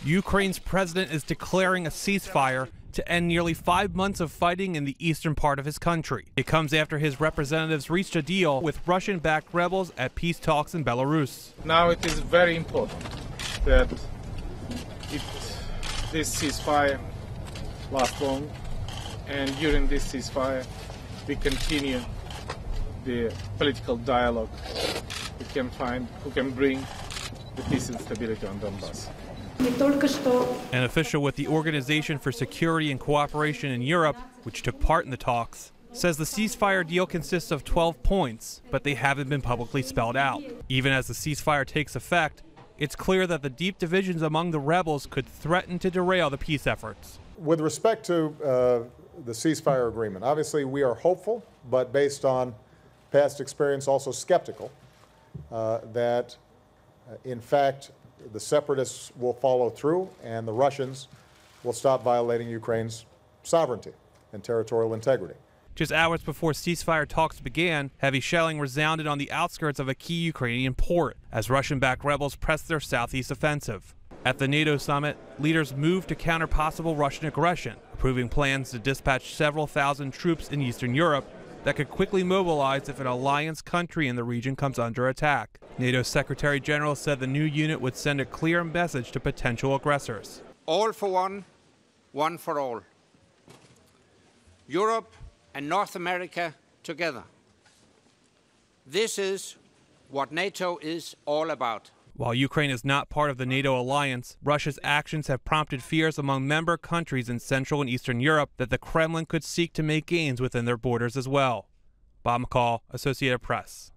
Ukraine's president is declaring a ceasefire to end nearly 5 months of fighting in the eastern part of his country. It comes after his representatives reached a deal with Russian-backed rebels at peace talks in Belarus. Now it is very important that this ceasefire lasts long, and during this ceasefire we continue the political dialogue who can bring the peace and stability on Donbass. An official with the Organization for Security and Cooperation in Europe, which took part in the talks, says the ceasefire deal consists of 12 points, but they haven't been publicly spelled out. Even as the ceasefire takes effect, it's clear that the deep divisions among the rebels could threaten to derail the peace efforts. With respect to the ceasefire agreement, obviously we are hopeful, but based on past experience, also skeptical that in fact the separatists will follow through and the Russians will stop violating Ukraine's sovereignty and territorial integrity. Just hours before ceasefire talks began, heavy shelling resounded on the outskirts of a key Ukrainian port as Russian-backed rebels pressed their southeast offensive. At the NATO summit, leaders moved to counter possible Russian aggression, approving plans to dispatch several thousand troops in Eastern Europe that could quickly mobilize if an alliance country in the region comes under attack. NATO Secretary General said the new unit would send a clear message to potential aggressors. All for one, one for all. Europe and North America together. This is what NATO is all about. While Ukraine is not part of the NATO alliance, Russia's actions have prompted fears among member countries in Central and Eastern Europe that the Kremlin could seek to make gains within their borders as well. Bob McCall, Associated Press.